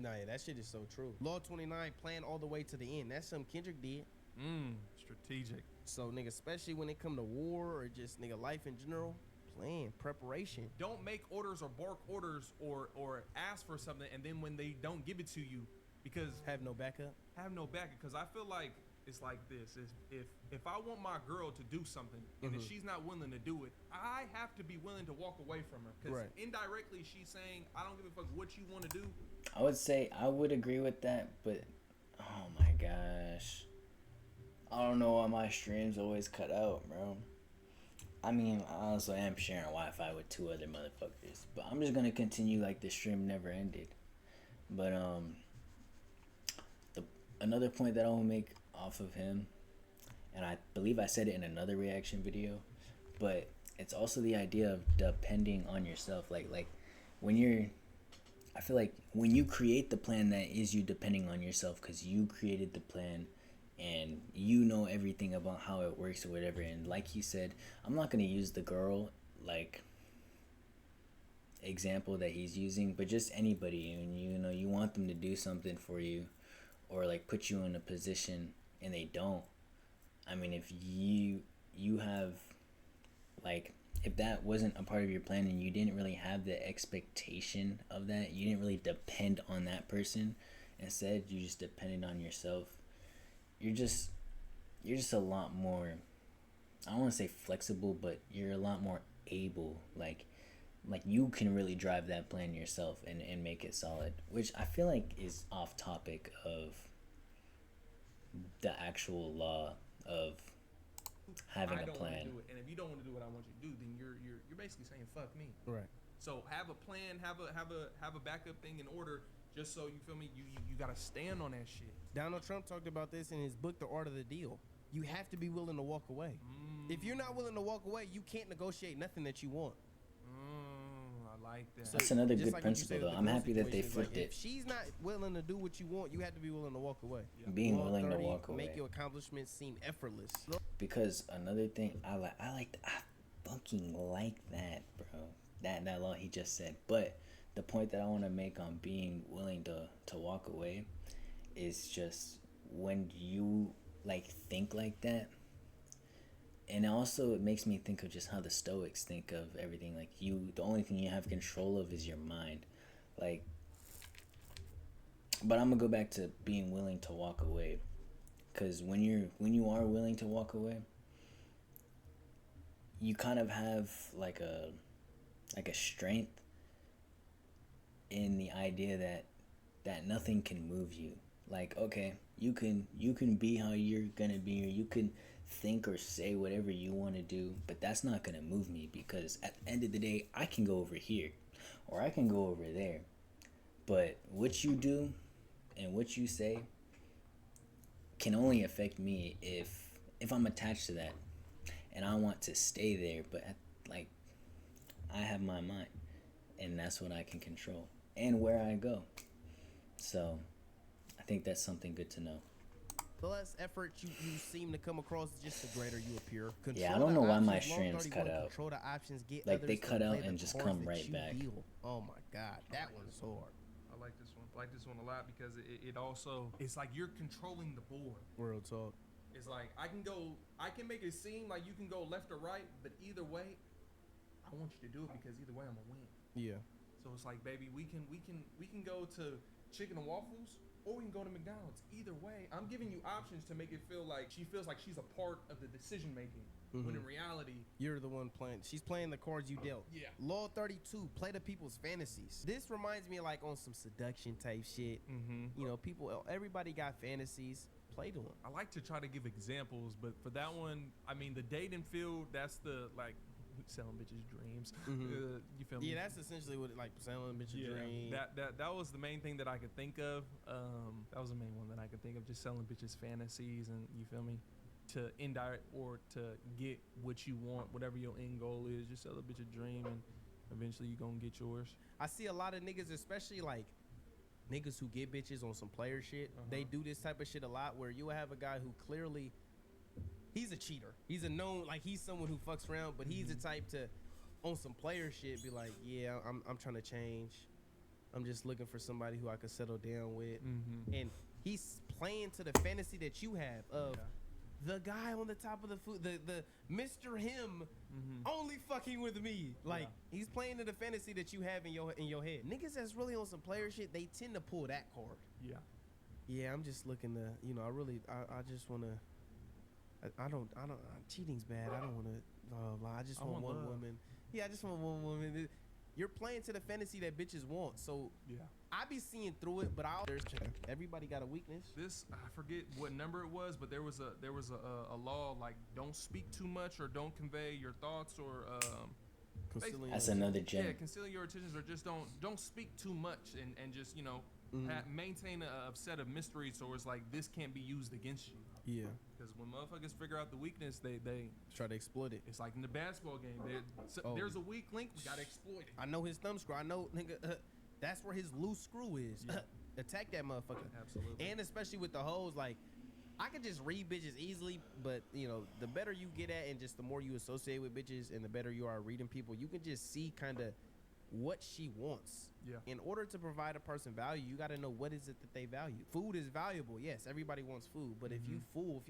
Nah, yeah, that shit is so true. Law 29, plan all the way to the end. That's something Kendrick did. Strategic. So, nigga, especially when it come to war or just, nigga, life in general, plan, preparation. Don't make orders or bark orders or ask for something, and then when they don't give it to you, because Have no backup. Because I feel like it's like this: is if I want my girl to do something and if she's not willing to do it, I have to be willing to walk away from her, because indirectly she's saying, I don't give a fuck what you want to do. I would say I would agree with that, but oh my gosh, I don't know why my streams always cut out, bro. I mean, I also am sharing Wi-Fi with 2 other motherfuckers, but I'm just gonna continue like the stream never ended. But another point that I want to make off of him, and I believe I said it in another reaction video, but it's also the idea of depending on yourself. Like when you're, I feel like when you create the plan, that is you depending on yourself, because you created the plan and you know everything about how it works or whatever. And like he said, I'm not going to use the girl like example that he's using, but just anybody, and you know you want them to do something for you or like put you in a position and they don't. I mean, if you have like, if that wasn't a part of your plan and you didn't really have the expectation of that, you didn't really depend on that person, instead you just depended on yourself, you're just a lot more, I don't want to say flexible, but you're a lot more able, like you can really drive that plan yourself and make it solid, which I feel like is off topic of the actual law of having a plan. Do it. And if you don't want to do what I want you to do, then you're basically saying fuck me. Right. So have a plan, have a backup thing in order, just so you feel me. You gotta stand on that shit. Donald Trump talked about this in his book, The Art of the Deal. You have to be willing to walk away. If you're not willing to walk away, you can't negotiate nothing that you want. I like that. That's another good like principle, though. I'm happy that they flipped it. If she's not willing to do what you want, you have to be willing to walk away. Yeah. Being willing to walk away. Make your accomplishments seem effortless. Because another thing, I fucking like that, bro. That law he just said. But the point that I want to make on being willing to walk away is just when you like think like that. And also it makes me think of just how the Stoics think of everything. Like the only thing you have control of is your mind. Like, but I'm gonna go back to being willing to walk away, because when you are willing to walk away, you kind of have like a strength in the idea that nothing can move you. Like, okay, you can be how you're gonna be, or you can think or say whatever you want to do, but that's not gonna move me, because at the end of the day, I can go over here or I can go over there, but what you do and what you say can only affect me if I'm attached to that and I want to stay there. But like, I have my mind, and that's what I can control and where I go. So I think that's something good to know. The less effort you seem to come across, just the greater you appear. Yeah, I don't know why my streams cut out. Control the options, get like they cut out and just come right back. Oh my god, that one's hard. I like this one. I like this one a lot because it also, it's like you're controlling the board. Real talk. It's like I can make it seem like you can go left or right, but either way, I want you to do it, because either way I'm gonna win. Yeah. So it's like, baby, we can go to chicken and waffles, or we can go to McDonald's. Either way, I'm giving you options to make it feel like she feels like she's a part of the decision making. When in reality, you're the one playing. She's playing the cards you dealt. Yeah. Law 32, play to people's fantasies. This reminds me of like on some seduction type shit. You know, everybody got fantasies. Play to them. I like to try to give examples, but for that one, I mean, the dating field, that's the like selling bitches dreams. You feel me? Yeah, that's essentially what like selling bitches dreams. That was the main thing that I could think of. That was the main one that I could think of, just selling bitches fantasies, and you feel me, to indirect or to get what you want, whatever your end goal is, just sell a bitch a dream, and eventually you gonna get yours. I see a lot of niggas, especially like niggas who get bitches on some player shit. They do this type of shit a lot, where you have a guy who clearly, he's a cheater. He's a known, like he's someone who fucks around, but he's the type to, on some player shit, be like, yeah, I'm trying to change. I'm just looking for somebody who I could settle down with. Mm-hmm. And he's playing to the fantasy that you have of the guy on the top of the food, the Mr. Him only fucking with me. Like he's playing to the fantasy that you have in your head. Niggas that's really on some player shit, they tend to pull that card. Yeah. Yeah, I'm just looking to, I just want to, I don't, cheating's bad. I don't want to, I just want one woman. Yeah, I just want one woman. You're playing to the fantasy that bitches want. So I be seeing through it, but everybody got a weakness. This, I forget what number it was, but there was a law like don't speak too much or don't convey your thoughts or that's another gem. Yeah, concealing your intentions or just don't speak too much and just maintain a set of mysteries so it's like this can't be used against you. Yeah. Because when motherfuckers figure out the weakness, they try to exploit it. It's like in the basketball game. There's a weak link, we gotta exploit it. I know his thumb screw. I know, nigga, that's where his loose screw is. Yeah. Attack that motherfucker. Absolutely. And especially with the hoes, like, I could just read bitches easily, but, the better you get at and just the more you associate with bitches and the better you are at reading people, you can just see kind of what she wants. Yeah. In order to provide a person value, you got to know what is it that they value. Food is valuable. Yes, everybody wants food. But if you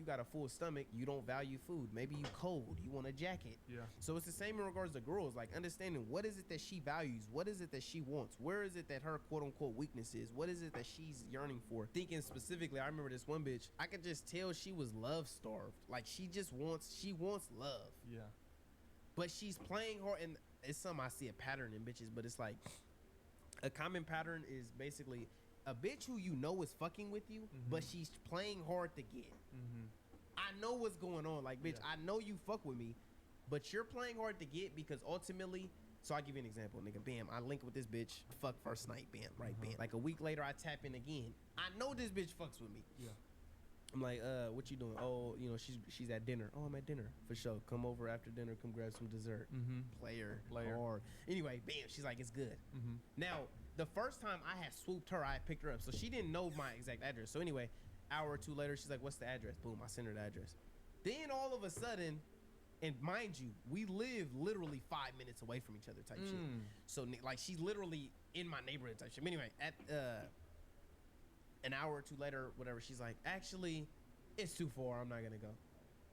got a full stomach, you don't value food. Maybe you cold. You want a jacket. Yeah. So it's the same in regards to girls. Like understanding what is it that she values? What is it that she wants? Where is it that her quote unquote weakness is? What is it that she's yearning for? Thinking specifically, I remember this one bitch. I could just tell she was love starved. Like she wants love. Yeah. But she's playing hard, and it's something I see a pattern in bitches, but it's like a common pattern is basically a bitch who is fucking with you, but she's playing hard to get. I know what's going on. Like, bitch, I know you fuck with me, but you're playing hard to get because ultimately, so I'll give you an example, nigga. Bam, I link with this bitch, fuck first night, bam, right, bam. Like a week later, I tap in again. I know this bitch fucks with me. Yeah. I'm like, what you doing? Oh, she's at dinner. Oh, I'm at dinner. For sure. Come over after dinner. Come grab some dessert. Player. Hard. Anyway, bam. She's like, it's good. Now, the first time I had swooped her, I had picked her up. So she didn't know my exact address. So anyway, hour or two later, she's like, what's the address? Boom, I sent her the address. Then all of a sudden, and mind you, we live literally 5 minutes away from each other type shit. So like she's literally in my neighborhood type shit. But anyway, at an hour or two later, whatever, she's like, actually, it's too far. I'm not gonna go.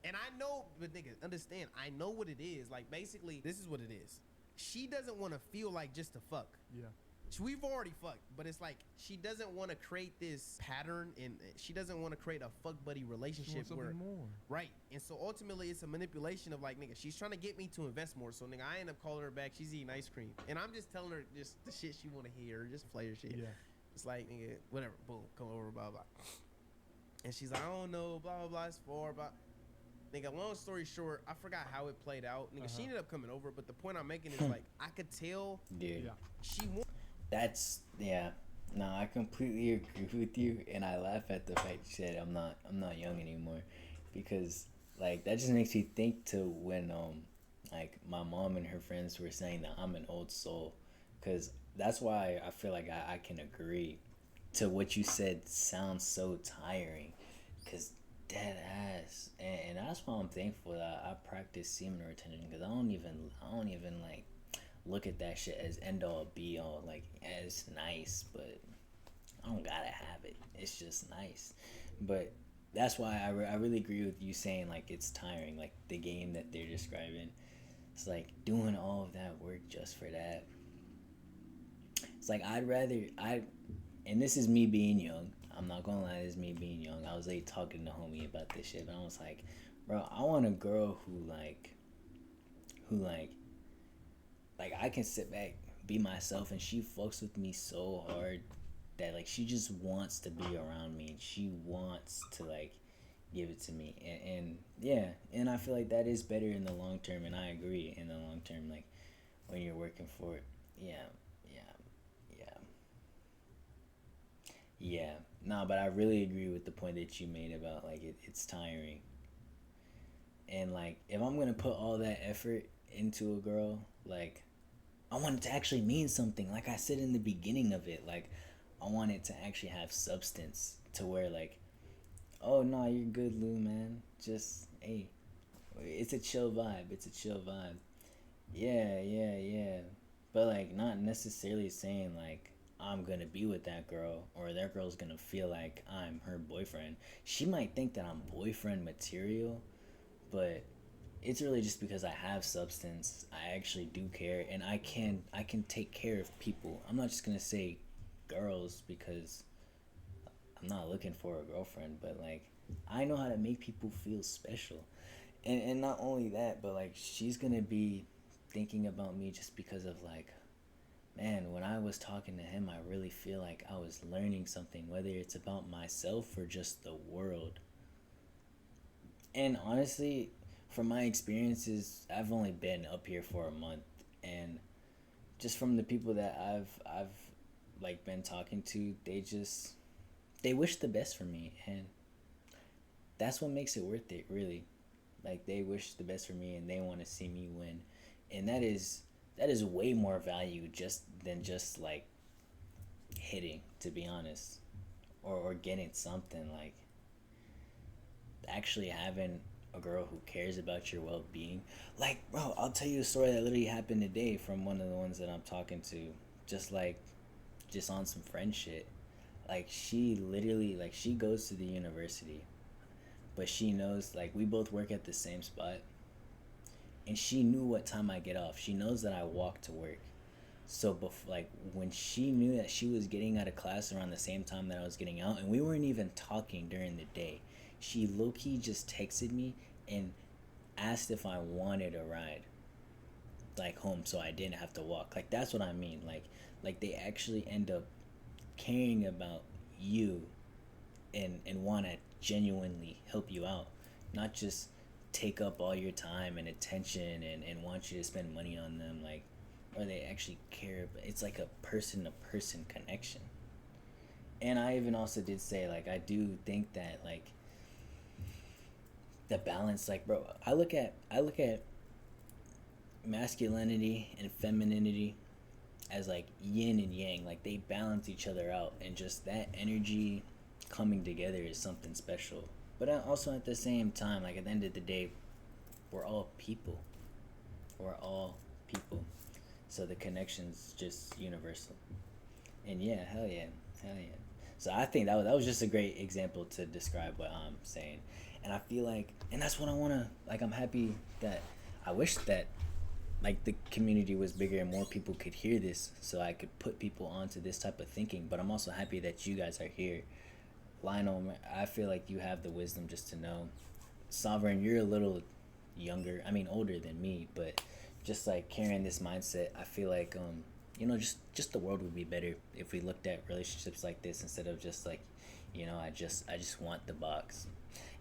And I know, but nigga, understand, I know what it is. Like, basically, this is what it is. She doesn't want to feel like just to fuck. Yeah. We've already fucked, but it's like she doesn't want to create this pattern, and she doesn't want to create a fuck buddy relationship where more. Right. And so ultimately, it's a manipulation of like, nigga, she's trying to get me to invest more. So nigga, I end up calling her back. She's eating ice cream, and I'm just telling her just the shit she want to hear, just player shit. Yeah. It's like, nigga, whatever, boom, come over, blah, blah. And she's like, I don't know, blah, blah, blah, it's for, blah. Nigga, long story short, I forgot how it played out. Nigga, she ended up coming over, but the point I'm making is, like, I could tell she won. That's, no, I completely agree with you, and I laugh at the fact you said I'm not young anymore, because, like, that just makes me think to when, like, my mom and her friends were saying that I'm an old soul, because that's why I feel like I can agree to what you said. Sounds so tiring, because dead ass, and that's why I'm thankful that I practice semen retention, because I don't even like look at that shit as end all be all. Like, it's nice, but I don't gotta have it. It's just nice. But that's why I really agree with you saying like it's tiring, like the game that they're describing. It's like doing all of that work just for that. It's like and this is me being young. I'm not gonna lie, this is me being young. I was like talking to homie about this shit, but I was like, bro, I want a girl who I can sit back, be myself, and she fucks with me so hard that like she just wants to be around me and she wants to like give it to me, and I feel like that is better in the long term, and I agree in the long term, like when you're working for it. No, but I really agree with the point that you made about like it's tiring. And like if I'm gonna put all that effort into a girl, like I want it to actually mean something. Like I said in the beginning of it, like I want it to actually have substance, to where like, oh no, you're good, Lou, man. Just hey, it's a chill vibe. Yeah. But like not necessarily saying like I'm gonna be with that girl, or that girl's gonna feel like I'm her boyfriend. She might think that I'm boyfriend material, but it's really just because I have substance. I actually do care, and I can take care of people. I'm not just gonna say girls because I'm not looking for a girlfriend, but like I know how to make people feel special. And not only that, but like she's gonna be thinking about me just because of like, man, when I was talking to him, I really feel like I was learning something, whether it's about myself or just the world. And honestly, from my experiences, I've only been up here for a month, and just from the people that I've like been talking to, they wish the best for me, and that's what makes it worth it, really. Like they wish the best for me, and they want to see me win, and that is way more value just than just like hitting, to be honest, or getting something. Like actually having a girl who cares about your well-being. Like, bro, I'll tell you a story that literally happened today from one of the ones that I'm talking to. Just like, just on some friend shit. Like, she literally, like, she goes to the university, but she knows, like, we both work at the same spot, and she knew what time I get off. She knows that I walk to work. So, like, when she knew that she was getting out of class around the same time that I was getting out, and we weren't even talking during the day, she low-key just texted me and asked if I wanted a ride, like, home, so I didn't have to walk. Like, that's what I mean. Like they actually end up caring about you and want to genuinely help you out, not just take up all your time and attention and want you to spend money on them, like, or they actually care. But it's like a person-to-person connection. And I even also did say, like, I do think that, like, the balance, like, bro, I look at masculinity and femininity as like yin and yang. Like they balance each other out, and just that energy coming together is something special. But also at the same time, like at the end of the day, we're all people. So the connection's just universal. And yeah, hell yeah. So I think that was just a great example to describe what I'm saying. And I feel like, and that's what I want to, like, I'm happy that, I wish that, like, the community was bigger and more people could hear this so I could put people onto this type of thinking. But I'm also happy that you guys are here. Lionel, I feel like you have the wisdom just to know. Sovereign, you're a little younger, I mean older than me, but just like carrying this mindset, I feel like, just the world would be better if we looked at relationships like this instead of just like, I just want the box.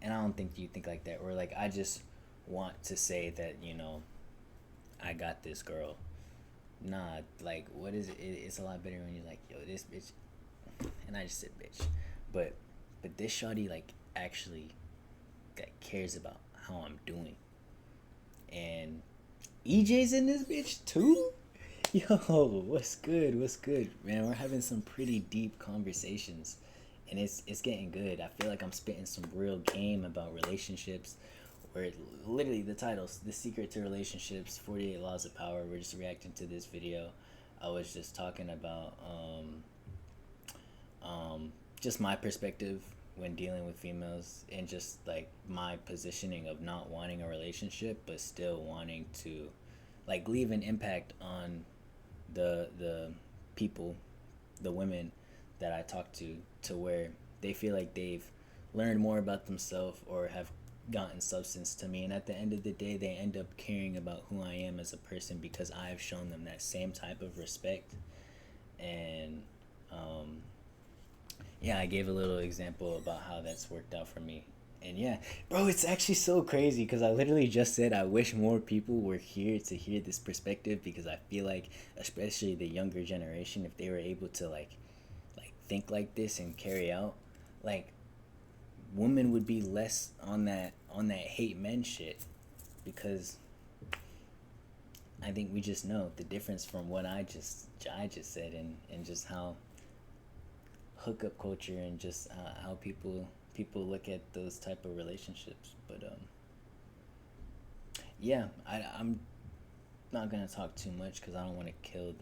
And I don't think you think like that, or like I just want to say that, I got this girl. Nah, like, what is it? It's a lot better when you're like, yo, this bitch, and I just said bitch, but this shawty, like, actually, that cares about how I'm doing. And EJ's in this bitch too. Yo, what's good, man? We're having some pretty deep conversations, and it's getting good. I feel like I'm spitting some real game about relationships, where literally the title's The Secret to Relationships, 48 Laws of Power. We're just reacting to this video. I was just talking about just my perspective when dealing with females, and just like my positioning of not wanting a relationship but still wanting to like leave an impact on the people, the women that I talk to where they feel like they've learned more about themselves or have gotten substance to me, and at the end of the day they end up caring about who I am as a person because I've shown them that same type of respect. And yeah, I gave a little example about how that's worked out for me. And yeah, bro, it's actually so crazy because I literally just said I wish more people were here to hear this perspective, because I feel like, especially the younger generation, if they were able to like think like this and carry out, like, women would be less on that hate men shit, because I think we just know the difference from what I just said, and just how hookup culture and just how people look at those type of relationships. But yeah, I'm not gonna talk too much because I don't want to kill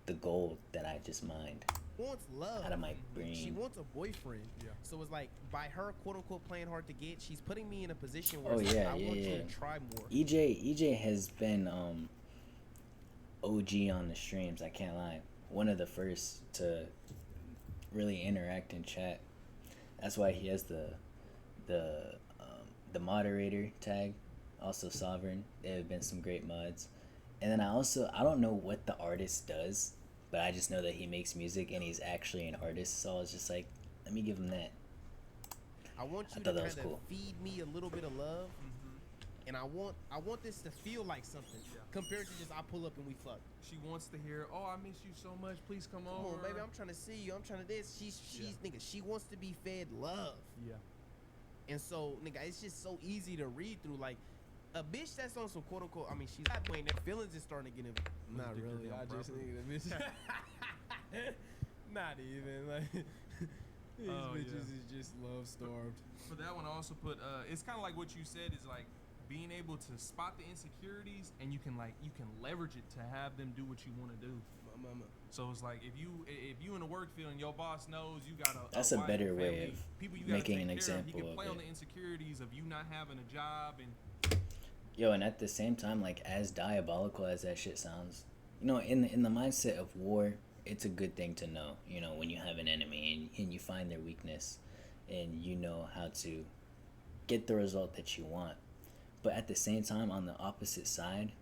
the gold that I just mined Wants love. out of my brain. She wants a boyfriend. Yeah. So it's like by her quote unquote playing hard to get, she's putting me in a position where Oh, it's like, yeah, I yeah, want you yeah. to try more. EJ has been OG on the streams. I can't lie. One of the first to really interact and chat. That's why he has the moderator tag. Also Sovereign. There have been some great mods. And then I don't know what the artist does, but I just know that he makes music and he's actually an artist. So I was just like, let me give him that. I want you I to thought that kind was of cool. feed me a little bit of love, and I want this to feel like something Yeah. compared to just I pull up and we fuck. She wants to hear, "Oh, I miss you so much. Please come Come over." on, baby, I'm trying to see you. I'm trying to this. She's nigga. She wants to be fed love, Yeah. and so nigga, it's just so easy to read through. Like a bitch that's on some quote unquote. I mean, she's not playing. Their feelings is starting to get in. Not Dick really. down I just properly. think the bitch. Not even like. These Oh, bitches yeah. is just love starved. For that one, I also put. It's kind of like what you said is like being able to spot the insecurities, and you can leverage it to have them do what you want to do. Mama. So it's like if you in the work field and your boss knows you got That's a wife, better way family, of people you gotta making take an care of. He example can of play on it. the insecurities of you not having a job and Yo, and at the same time, like, as diabolical as that shit sounds, you know, in the mindset of war, it's a good thing to know, you know, when you have an enemy and you find their weakness and you know how to get the result that you want. But at the same time, on the opposite side,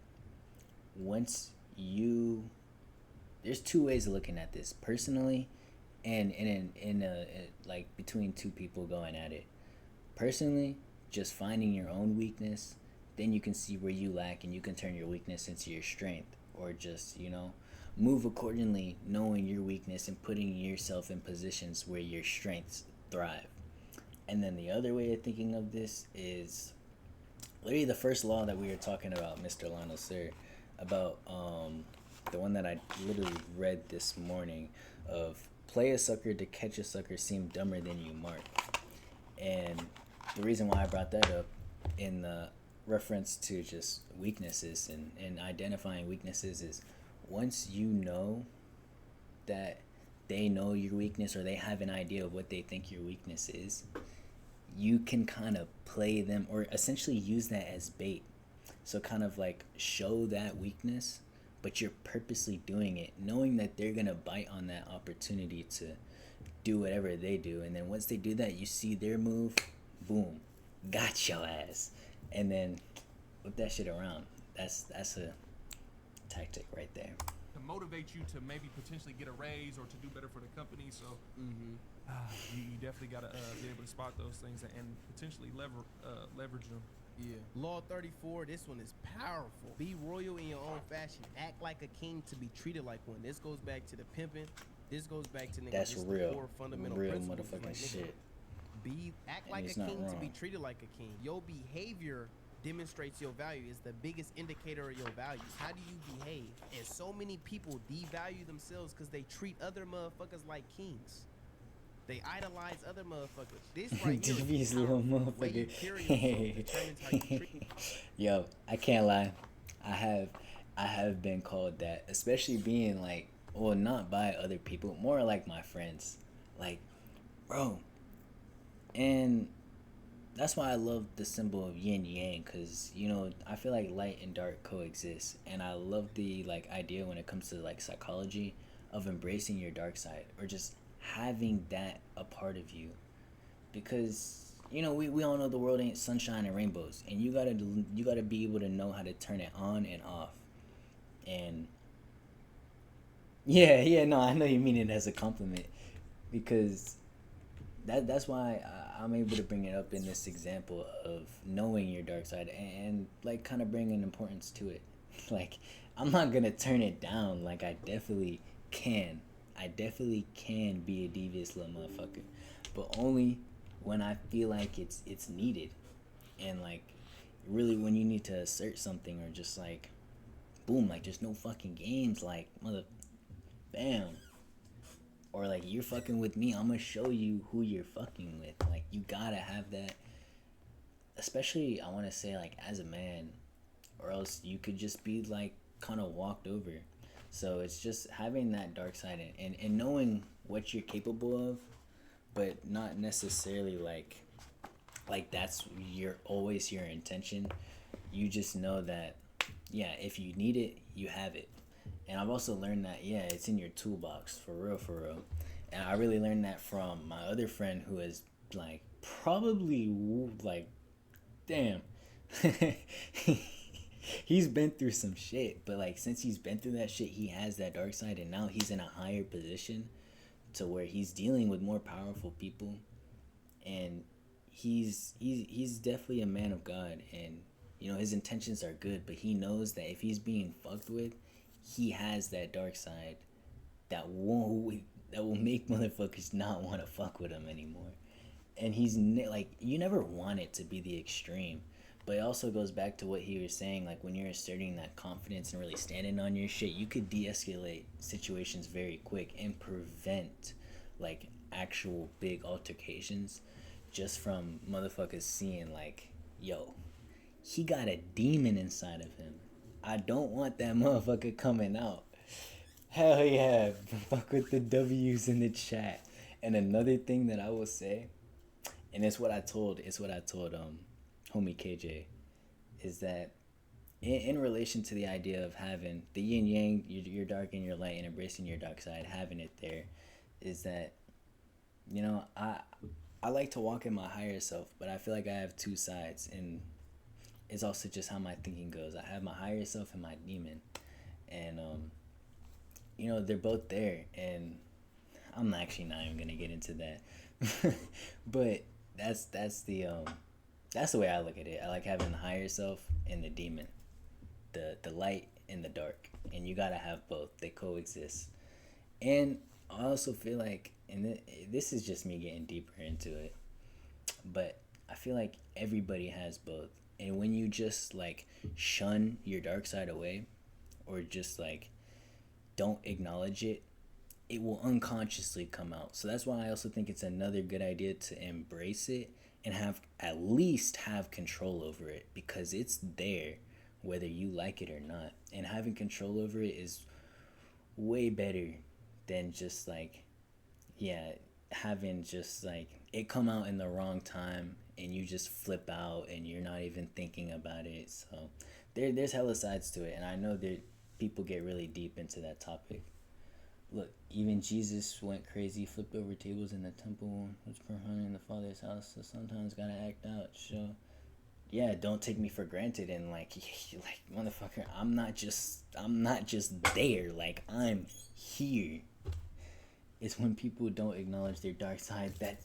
there's two ways of looking at this, personally and like between two people going at it. Personally, just finding your own weakness, then you can see where you lack and you can turn your weakness into your strength, or just, you know, move accordingly, knowing your weakness and putting yourself in positions where your strengths thrive. And then the other way of thinking of this is literally the first law that we were talking about, Mr. Lionel Sir, about the one that I literally read this morning of play a sucker to catch a sucker seem dumber than you mark. And the reason why I brought that up in the reference to just weaknesses and identifying weaknesses is once you know that they know your weakness or they have an idea of what they think your weakness is, you can kind of play them or essentially use that as bait. So kind of like show that weakness, but you're purposely doing it, knowing that they're going to bite on that opportunity to do whatever they do. And then once they do that, you see their move, boom, got your ass. And then whip that shit around. That's a tactic right there. to motivate you to maybe potentially get a raise or to do better for the company. So you definitely got to be able to spot those things and potentially leverage them. Yeah. Law 34, this one is powerful. Be royal in your own fashion. Act like a king to be treated like one. This goes back to the pimping. This goes back to nigga, That's just real, the core fundamental real principles. motherfucking Like, nigga, shit. Act And like he's a not king to be wrong. treated like a king. Your behavior demonstrates your value. It's the biggest indicator of your values. How do you behave? And so many people devalue themselves because they treat other motherfuckers like kings. They idolize other motherfuckers. This right here, Devious is little powerful. The way you motherfucker. carry yourself determines how you treat. Yo, I can't lie. I have been called that, especially being like, well, not by other people, more like my friends. Like, bro. And that's why I love the symbol of yin yang, because, you know, I feel like light and dark coexist. And I love the, like, idea when it comes to, like, psychology of embracing your dark side or just having that a part of you. Because, you know, we all know the world ain't sunshine and rainbows, and you gotta be able to know how to turn it on and off. And yeah, no, I know you mean it as a compliment, because that's why I'm able to bring it up in this example of knowing your dark side and like kind of bringing importance to it. Like, I'm not gonna turn it down. Like, I definitely can be a devious little motherfucker, but only when I feel like it's needed, and like really when you need to assert something, or just like boom, like there's no fucking games, like mother bam, or like you're fucking with me, I'm gonna show you who you're fucking with. Like, you gotta have that, especially I want to say like as a man, or else you could just be like kind of walked over. So it's just having that dark side and knowing what you're capable of, but not necessarily like that's always your intention. You just know that, yeah, if you need it, you have it. And I've also learned that, yeah, it's in your toolbox, for real, for real. And I really learned that from my other friend who is like probably like, damn. He's been through some shit, but like since he's been through that shit, he has that dark side, and now he's in a higher position to where he's dealing with more powerful people, and he's definitely a man of God, and you know his intentions are good, but he knows that if he's being fucked with, he has that dark side that will make motherfuckers not want to fuck with him anymore. And he's like, you never want it to be the extreme, but it also goes back to what he was saying, like when you're asserting that confidence and really standing on your shit, you could de-escalate situations very quick and prevent like actual big altercations just from motherfuckers seeing like, yo, he got a demon inside of him. I don't want that motherfucker coming out. Hell yeah, fuck with the W's in the chat. And another thing that I will say, and it's what I told homie KJ, is that in relation to the idea of having the yin yang, your dark and your light, and embracing your dark side, having it there, is that, you know, I like to walk in my higher self, but I feel like I have two sides, and it's also just how my thinking goes. I have my higher self and my demon, and you know, they're both there, and I'm actually not even gonna get into that, but that's the way I look at it. I like having the higher self and the demon, the light and the dark, and you gotta have both. They coexist. And I also feel like, and this is just me getting deeper into it, but I feel like everybody has both. And when you just like shun your dark side away, or just like don't acknowledge it, it will unconsciously come out. So that's why I also think it's another good idea to embrace it and at least have control over it, because it's there whether you like it or not. And having control over it is way better than just like, yeah, having just like it come out in the wrong time and you just flip out and you're not even thinking about it. So there's hella sides to it, and I know that people get really deep into that topic. Look, even Jesus went crazy, flipped over tables in the temple, was performing in the Father's house, so sometimes gotta act out. So, yeah, don't take me for granted, and like motherfucker, I'm not just there, like I'm here. It's when people don't acknowledge their dark side that,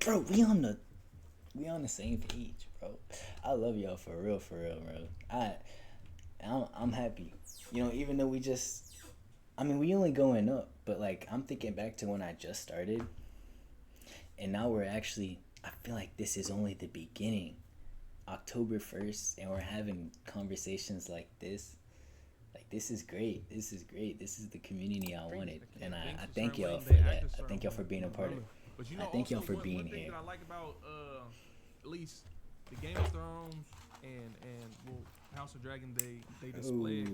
bro, we on the same page, bro. I love y'all for real, bro. I'm happy, you know, even though we only going up, but like I'm thinking back to when I just started, and now I feel like this is only the beginning. October 1st, and we're having conversations like this. Like, this is great. This is the community I wanted, and I thank y'all for that. I thank y'all for being a part of it. But you I know, thank y'all also, for being one thing here. that I like about at least the Game of Thrones and well, House of Dragon, they display it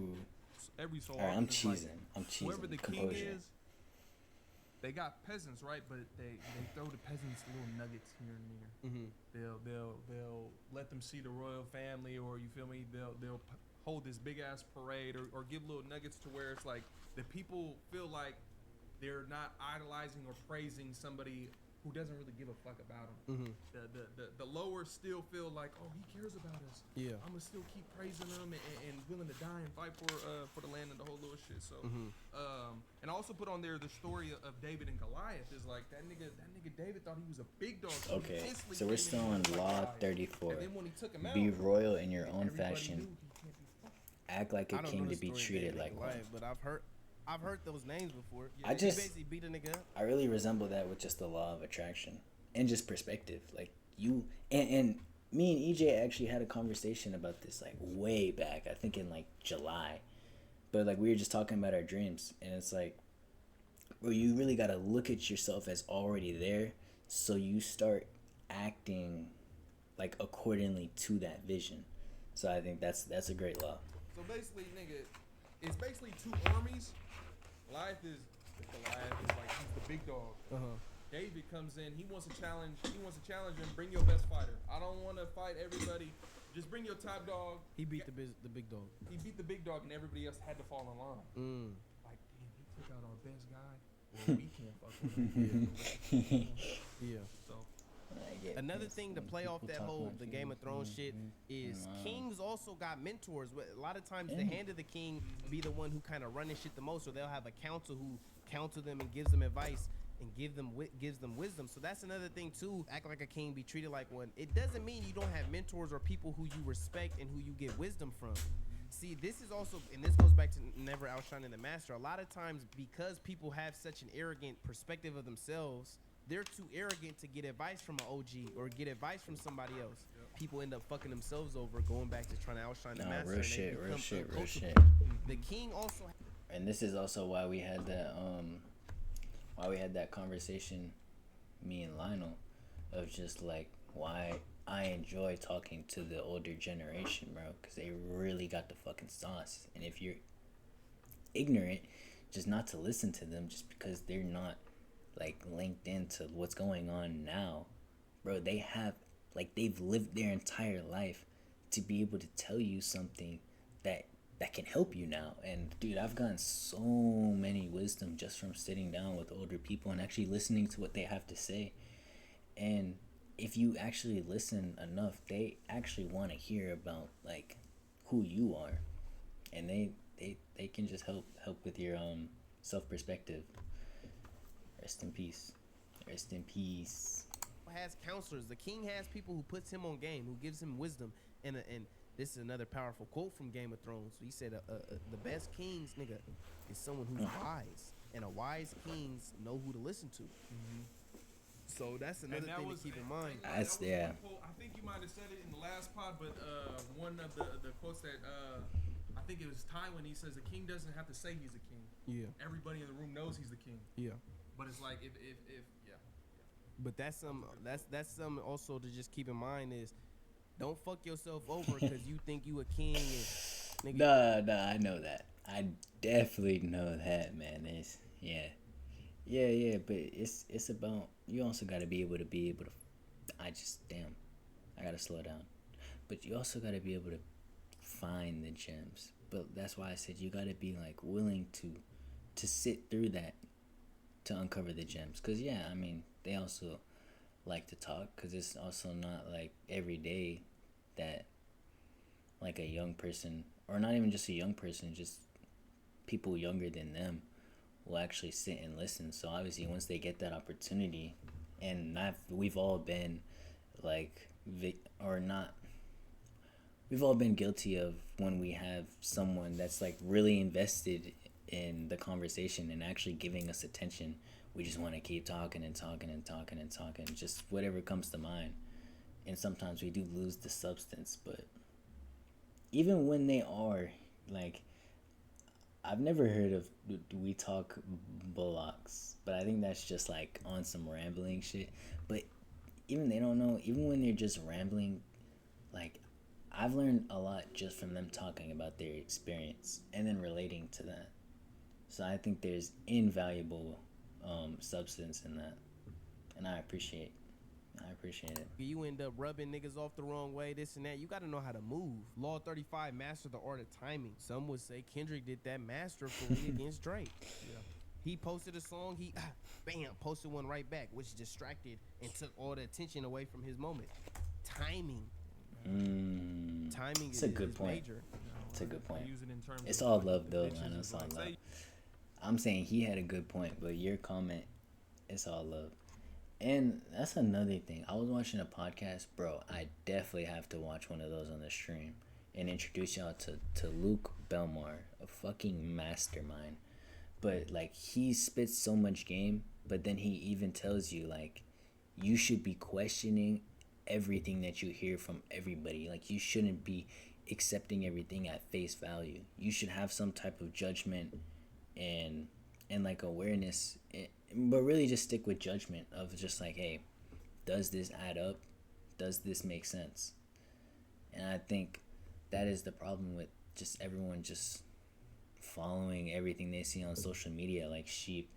every so often. Alright, I'm It's cheesing. Whoever the Composure. king is, they got peasants, right? But they throw the peasants little nuggets here and there. Mm-hmm. They'll let them see the royal family, or you feel me? They'll hold this big ass parade, or give little nuggets to where it's like the people feel like they're not idolizing or praising somebody who doesn't really give a fuck about them. Mm-hmm. The lower still feel like, oh, he cares about us. Yeah. I'm gonna still keep praising him and willing to die and fight for the land and the whole little shit. So, and I also put on there the story of David and Goliath. Is like that nigga David thought he was a big dog. So Okay, instantly so we're came in still on and was like Law Goliath. 34. And then when he took him out, Be royal in your own everybody fashion. knew he can't be fucked. Act like a I don't king know to the be story of treated David like and one. Goliath, but I've heard those names before. I He just- basically beat a nigga up. I really resemble that with just the law of attraction and just perspective. Like you and me and EJ actually had a conversation about this like way back. I think in like July, but like we were just talking about our dreams, and it's like, bro, you really gotta look at yourself as already there, so you start acting like accordingly to that vision. So I think that's a great law. So basically, nigga, it's basically two armies. Goliath is like he's the big dog. David comes in. He wants a challenge. And bring your best fighter. I don't want to fight everybody. Just bring your top dog. He beat the big dog. He beat the big dog, and everybody else had to fall in line. Like, damn, he took out our best guy. Well, we can't fuck with him. Yeah. So another thing to play off that whole the Game of Thrones shit is kings also got mentors. A lot of times the hand of the king be the one who kind of running shit the most, or they'll have a counsel who counsel them and gives them advice and gives them wisdom. So that's another thing too. Act like a king, be treated like one. It doesn't mean you don't have mentors or people who you respect and who you get wisdom from. See, this is also, and this goes back to never outshining the master. A lot of times, because people have such an arrogant perspective of themselves, they're too arrogant to get advice from an OG or get advice from somebody else. People end up fucking themselves over, going back to trying to outshine the master. Real shit. The king also, and this is also why we had that conversation, me and Lionel, of just like why I enjoy talking to the older generation, bro, because they really got the fucking sauce. And if you're ignorant, just not to listen to them just because they're not like linked into what's going on now, bro. They have they've lived their entire life to be able to tell you something that can help you now. And dude, I've gotten so many wisdom just from sitting down with older people and actually listening to what they have to say. And if you actually listen enough, they actually want to hear about like who you are, and they can just help with your self perspective. Rest in peace. has counselors. The king has people who puts him on game, who gives him wisdom. And this is another powerful quote from Game of Thrones. He said, the best kings, nigga, is someone who's wise. And a wise kings know who to listen to. Mm-hmm. So that's another thing to keep in mind. I think you might have said it in the last pod, but one of the quotes that I think it was Ty when he says the king doesn't have to say he's a king. Yeah. Everybody in the room knows he's the king. Yeah. But it's like if yeah. But that's some also to just keep in mind is don't fuck yourself over because you think you a king. And, nigga. Nah, I know that. I definitely know that, man. It's yeah, but it's about you also got to be able to I gotta slow down. But you also got to be able to find the gems. But that's why I said you got to be like willing to sit through that to uncover the gems. Cause yeah, I mean they also like to talk. Cause it's also not like every day that like a young person, or not even just a young person, just people younger than them will actually sit and listen. So obviously once they get that opportunity, and we've all been like we've all been guilty of when we have someone that's like really invested in the conversation and actually giving us attention. We just want to keep talking and talking and talking and talking, just whatever comes to mind. And sometimes we do lose the substance. But even when they are like, I've never heard of we talk bullocks, but I think that's just like on some rambling shit. But even they don't know, even when they're just rambling, like I've learned a lot just from them talking about their experience and then relating to that. So I think there's invaluable substance in that, and I appreciate it. You end up rubbing niggas off the wrong way, this and that. You got to know how to move. Law 35, master the art of timing. Some would say Kendrick did that masterfully against Drake. Yeah. He posted a song, he posted one right back, which distracted and took all the attention away from his moment. Timing. Timing is a good point. Major. It's a good point. It's all love though, man. It's all love. I'm saying he had a good point, but your comment, it's all love. And that's another thing. I was watching a podcast, bro. I definitely have to watch one of those on the stream and introduce y'all to Luke Belmar, a fucking mastermind. But like he spits so much game, but then he even tells you like you should be questioning everything that you hear from everybody. Like you shouldn't be accepting everything at face value. You should have some type of judgment and like awareness, but really just stick with judgment of just like, hey, does this add up? Does this make sense? And I think that is the problem with just everyone just following everything they see on social media like sheep,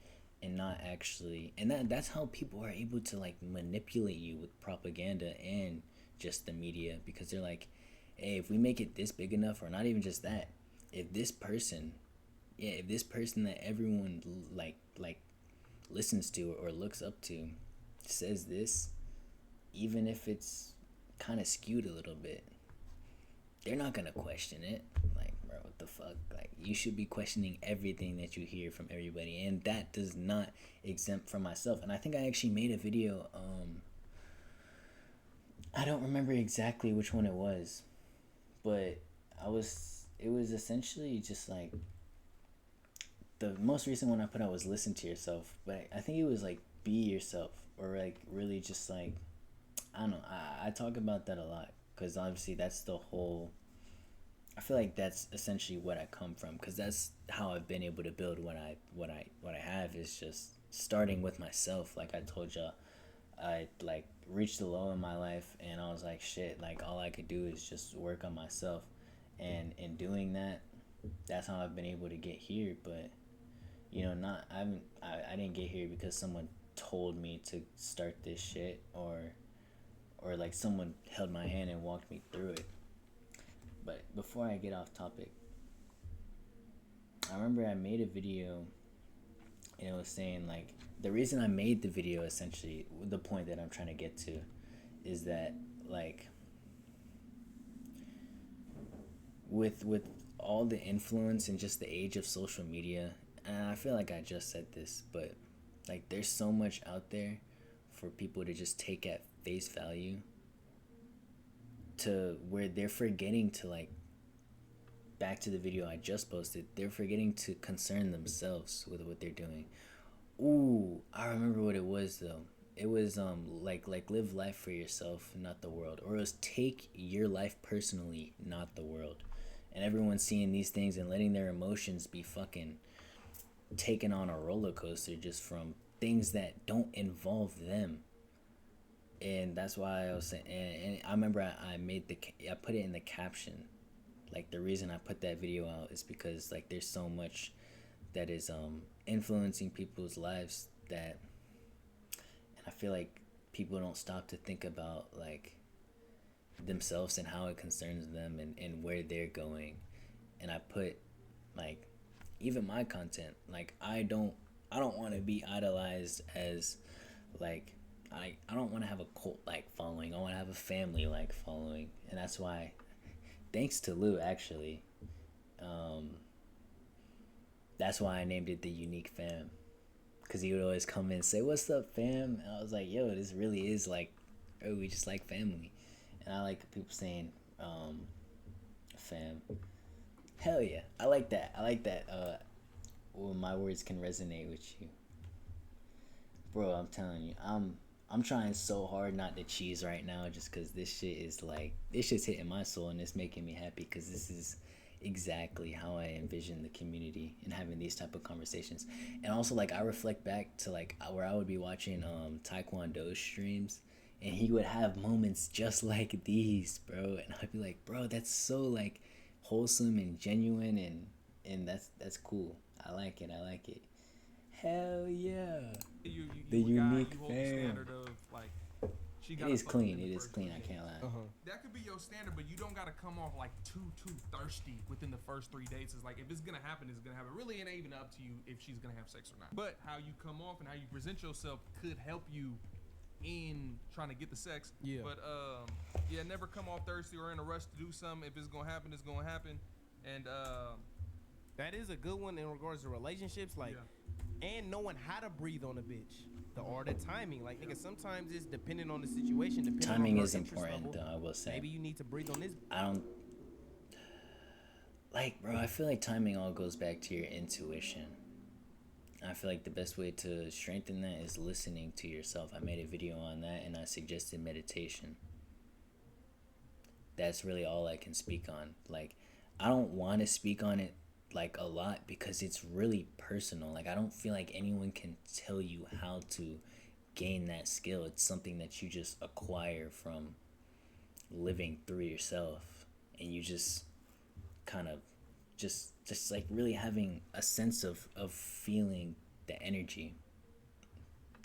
and not actually, and that's how people are able to like manipulate you with propaganda and just the media, because they're like, hey, if we make it this big enough, or not even just that, if this person, if this person that everyone like listens to or looks up to says this, even if it's kind of skewed a little bit, they're not gonna question it. Like, bro, what the fuck? Like, you should be questioning everything that you hear from everybody, and that does not exempt from myself. And I think I actually made a video. I don't remember exactly which one it was, but it was essentially just like, the most recent one I put out was listen to yourself, but I think it was like be yourself, or like really just like, I don't know. I talk about that a lot, because obviously that's the whole, I feel like that's essentially what I come from, because that's how I've been able to build what I have, is just starting with myself. Like I told y'all, I like reached a low in my life, and I was like, shit, like all I could do is just work on myself, and in doing that, that's how I've been able to get here. But you know, I didn't get here because someone told me to start this shit, or like someone held my hand and walked me through it. But before I get off topic, I remember I made a video, and it was saying like, the reason I made the video, essentially the point that I'm trying to get to, is that like with all the influence and just the age of social media, and I feel like I just said this, but like there's so much out there for people to just take at face value, to where they're forgetting to, like, back to the video I just posted, they're forgetting to concern themselves with what they're doing. Ooh, I remember what it was though. It was like live life for yourself, not the world. Or it was take your life personally, not the world. And everyone's seeing these things and letting their emotions be fucking taken on a roller coaster just from things that don't involve them. And that's why I was saying, and I remember I put it in the caption. Like, the reason I put that video out is because like there's so much that is influencing people's lives, that, and I feel like people don't stop to think about like themselves and how it concerns them, and where they're going. And I put like, even my content, like I don't want to be idolized as like, I don't want to have a cult like following. I want to have a family like following. And that's why, thanks to Lou actually, that's why I named it the Unique Fam, because he would always come in and say, "What's up, fam?" And I was like, yo, this really is like, oh, we just like family. And I like people saying fam. Hell yeah, I like that. Well, my words can resonate with you, bro. I'm telling you, I'm trying so hard not to cheese right now, just because this shit is like, this shit's hitting my soul, and it's making me happy, because this is exactly how I envision the community and having these type of conversations. And also, like, I reflect back to like where I would be watching Taekwondo streams, and he would have moments just like these, bro, and I'd be like, bro, that's so like wholesome and genuine, and that's cool. I like it. Hell yeah. The Unique you hold the Fam. standard of like, she It gotta is fuck clean. within It the is first clean. 3 I days. can't lie. That could be your standard, but you don't gotta come off like too thirsty within the first 3 dates. It's like, if it's gonna happen, it's gonna happen. Really, it ain't even up to you if she's gonna have sex or not. But how you come off and how you present yourself could help you in trying to get the sex. Yeah. But yeah, never come off thirsty or in a rush to do something. If it's gonna happen, it's gonna happen. And that is a good one in regards to relationships, like, and knowing how to breathe on a bitch. The art of timing, like, nigga, sometimes it's depending on the situation. Depending Timing on her is interest important, level. though, I will say. Maybe you need to breathe on this. I don't like, bro, I feel like timing all goes back to your intuition. I feel like the best way to strengthen that is listening to yourself. I made a video on that, and I suggested meditation. That's really all I can speak on. Like, I don't want to speak on it like a lot, because it's really personal. Like, I don't feel like anyone can tell you how to gain that skill. It's something that you just acquire from living through yourself, and you just kind of just like really having a sense of feeling the energy.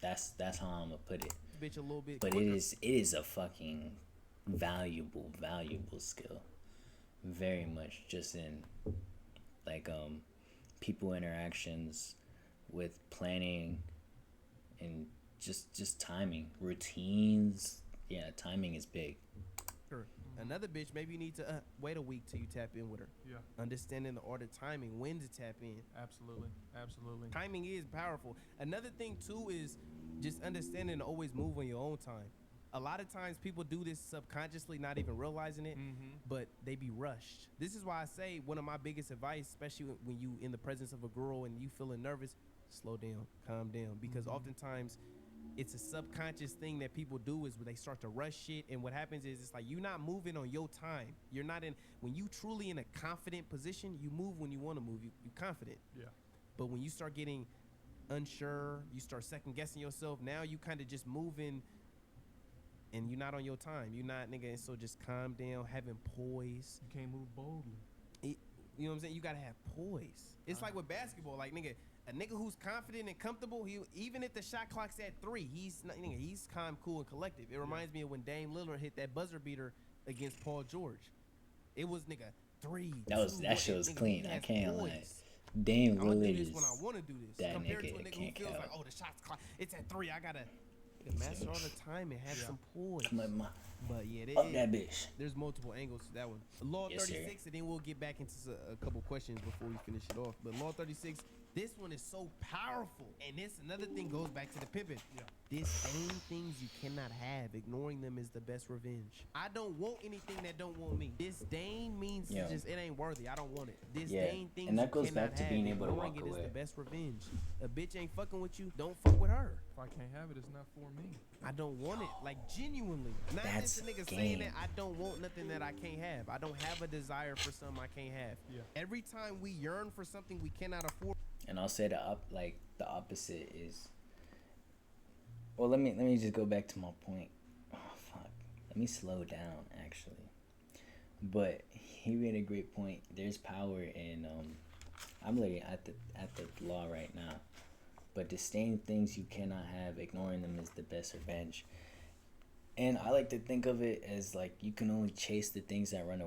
That's how I'm gonna put it. Bitch a little bit But quicker. it is a fucking valuable skill. Very much, just in like people interactions, with planning, and just timing, routines. Yeah, timing is big. Sure. Another bitch, maybe you need to wait a week till you tap in with her. Yeah. Understanding the art of timing, when to tap in. Absolutely. Timing is powerful. Another thing too is just understanding to always move on your own time. A lot of times people do this subconsciously, not even realizing it, but they be rushed. This is why I say one of my biggest advice, especially when you in the presence of a girl and you feeling nervous, slow down, calm down, because oftentimes it's a subconscious thing that people do is when they start to rush shit, and what happens is it's like you're not moving on your time. You're not in, when you truly in a confident position, you move when you want to move. You confident. Yeah. But when you start getting unsure, you start second guessing yourself. Now you kind of just moving, and you're not on your time. You're not, nigga. And so just calm down, having poise. You can't move boldly. You know what I'm saying? You gotta have poise. It's like with basketball. Like, nigga, a nigga who's confident and comfortable, he even if the shot clock's at 3, he's not, nigga, he's calm, cool, and collective. It reminds me of when Dame Lillard hit that buzzer beater against Paul George. It was, nigga, 3. That shit was nigga, clean. he I has can't lie. poise. Dame I'm gonna do Lillard this is when I want to do this. that Compared nigga to a that nigga who can't feels count. like, oh, the shot's clock, it's at 3. I gotta master all the time and have some poise. But yeah, Up that bitch. there's multiple angles to that one. Law Yes, 36, and then we'll get back into a couple questions before we finish it off. But Law 36, this one is so powerful. And this, another thing goes back to the pimping. Yeah. Disdain things you cannot have. Ignoring them is the best revenge. I don't want anything that don't want me. Disdain means Yeah. just, it ain't worthy. I don't want it. Yeah, Disdain things and that you goes cannot back to have. being able to Ignoring walk it is away. the best revenge. A bitch ain't fucking with you, don't fuck with her. If I can't have it, it's not for me. I don't want it, like genuinely. Not That's just a nigga game. saying that I don't want nothing that I can't have. I don't have a desire for something I can't have. Yeah. Every time we yearn for something we cannot afford. And I'll say the opposite is. Well, let me just go back to my point. Oh fuck. Let me slow down actually. But he made a great point. There's power in I'm literally at the law right now. But disdain things you cannot have, ignoring them is the best revenge. And I like to think of it as like you can only chase the things that run away